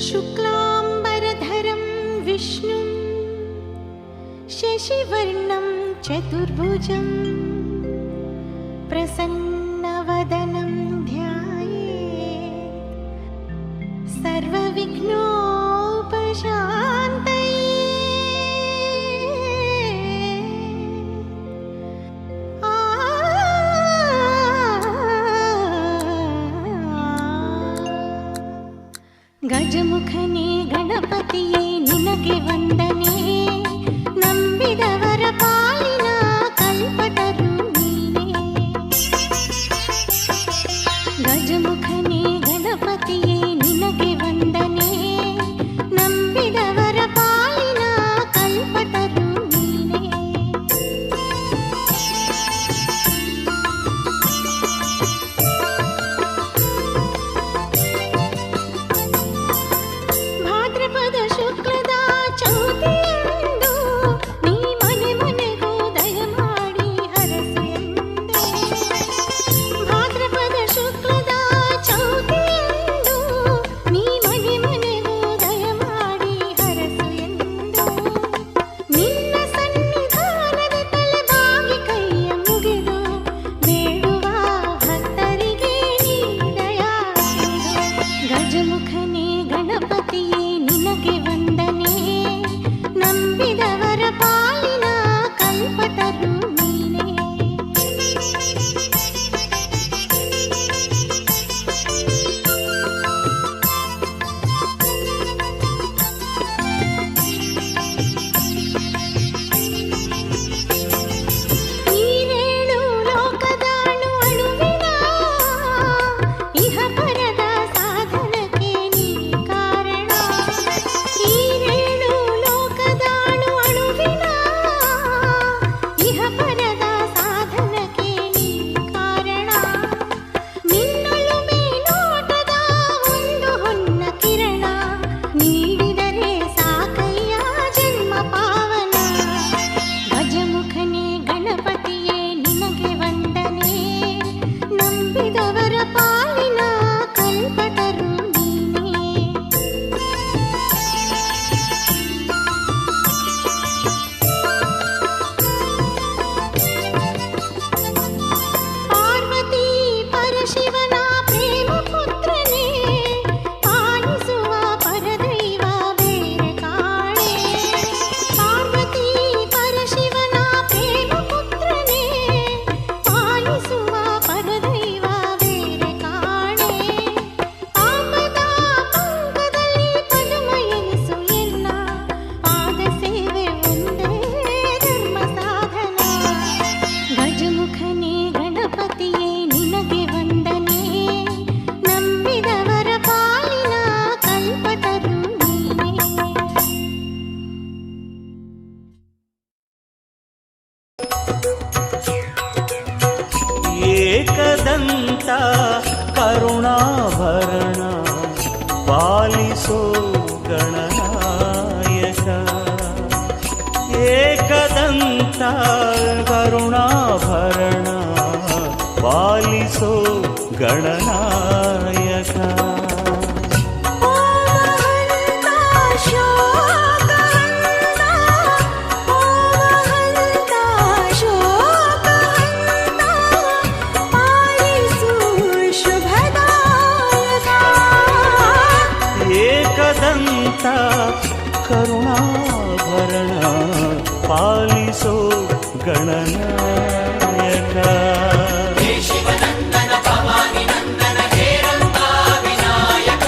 शुक्लाम्बरधरं विष्णुं शशिवर्णं चतुर्भुजं प्रसन्नवदनं ध्यायेत् सर्वविघ्नोपशान्तये। ಗಜಮುಖನೇ ಗಣಪತಿಯೇ ನಿನಗೆ ವಂದನೆ, ನಂಬಿದವರ ಪಾಲಿನ ಕಲ್ಪತರು ನೀನೇ. ಗಜಮುಖನೇ ಗಣಪತಿಯೇ ನಿನಗೆ ವಂದನೆ, ನಂಬಿದವರ ಪಾಲಿನ ಕಲ್ಪತರು ನೀನೇ. ಭಾದ್ರಪದ ಶುಕ್ಲದ ಚೌತಿಯಂದು ನೀ ಮನೆ ಮನೆಗೂ ದಯಮಾಡಿ ಹರಸು ಎಂದೆ. ಭಾದ್ರಪದ ಶುಕ್ಲದ ಚೌತಿಯಂದು ನೀ ಮನೆ ಮನೆಗೂ ದಯಮಾಡಿ ಹರಸು ಎಂದು ನಿನ್ನ ಸನ್ನಿಧಾನದ ತಲೆಬಾಗಿ ಕೈಯ ಮುಗಿದು ಬೇಡುವ ಭಕ್ತರಿಗೆ ನೀ ದಯಾಸಿರು. ಗಜಮುಖನೇ ಗಣಪತಿಯೇ ನಿನಗೆ ವಂದನೆ, ನಂಬಿದವರ ಪಾಲಿನ ಕಲ್ಪತರು ನೀನೇ. ನೀನೇಳು ಲೋಕದಾಳು ಅಣುವಿನ ಇಹ ಪರದ ಸಾಧನಕ್ಕೆ ನೀ ಕಾರಣ. ನೀನೇಳು ಲೋಕದಾಳು ಅಣುವಿನ ಇಹ ಪರದ ಸಾಧನಕ್ಕೆ ನೀ ಕಾರಣ. ನಿನ್ನೊಲುಮೆ ನೋಟದ ಒಂದು ಹೊನ್ನ ಕಿರಣ ನೀಡಿದರೆ ಸಾಕಯ್ಯ ಜನ್ಮ ಪಾವನ. ಗಜಮುಖನೇ ಗಣಪತಿಯೇ ನಿನಗೆ ವಂದನೆ, ನಂಬಿದವರ ಪಾಲಿನ ಕಲ್ಪತರು ನೀನೇ. ಪಾರ್ವತಿ ಪರಶಿವನ ಪ್ರೇಮ ಪುತ್ರನೇ, ಪಾಲಿಸುವ ಪರದೈವ ಬೇರೆ ಕಾಣೆ. ಪಾರ್ವತಿ ಪರಶಿವನ ಪ್ರೇಮ ಪುತ್ರನೇ, ಪಾಲಿಸುವ ಪರದೈವ ಬೇರೆ ಕಾಣೆ. ಪಾಪದ ಪಂಕದಲ್ಲಿ ಪದುಮ ಎನಿಸು ಎನ್ನ, ಪಾದ ಸೇವೆ ಒಂದೇ ಧರ್ಮ ಸಾಧನ. ಗಜಮುಖನೇ ಗಣಪತಿಯೇ ನಿನಗೆ ವಂದನೆ, ನಂಬಿದವರ ಪಾಲಿನ ಕಲ್ಪತರು ನೀನೇ. ಏಕದಂತ ಕರುಣಾಭರಣ ಪಾಲಿಸೋ ಗಣನಾಯಕ. ಏಕದಂತ ಕರುಣಾಭರಣ ಪಾಲಿಸೋ ಗಣನಾಯಕ. ಓ ಮಹಂತ ಶೋಕಹಂತ, ಓ ಮಹಂತ ಶೋಕಹಂತ, ಪಾಲಿಸು ಶುಭದಾಯಕ. ಏಕದಂತ ಕರುಣಾಭರಣ ಪಾಲಿಸೋ ಗಣನಾಯಕ. ಶಿವನಂದನ ಭವಾನಿ ನಂದನ ಹೇರಂಬ ವಿನಾಯಕ.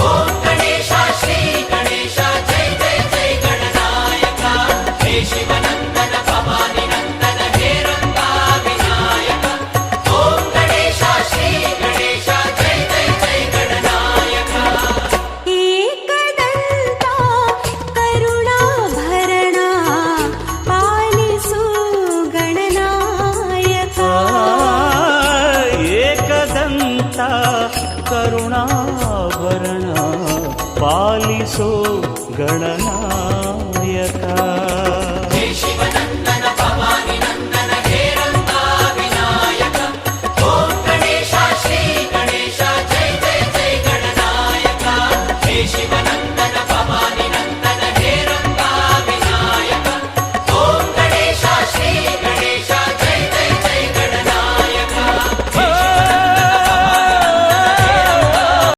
ಓಂ ಗಣೇಶ ಶ್ರೀ ಗಣೇಶ ಜೈ ಜೈ ಜೈ ಗಣನಾಯಕ. ಹೇ ಶಿವನಂದನ ಭವಾನಿ ನಂದನ ಹೇರಂಬ ವಿನಾಯಕ. ಓಂ ಗಣೇಶ ಶ್ರೀ ಗಣೇಶ ಜೈ ಜೈ ಜೈ ಗಣನಾಯಕ. ಏಕದಂತ ಕರುಣಾಭರಣ ಪಾಲಿಸು ಗಣನಾಯಕ. ಏಕದಂತ ಕರುಣಾಭರಣ ಪಾಲಿಸೋ ಗಣನಾಯಕ.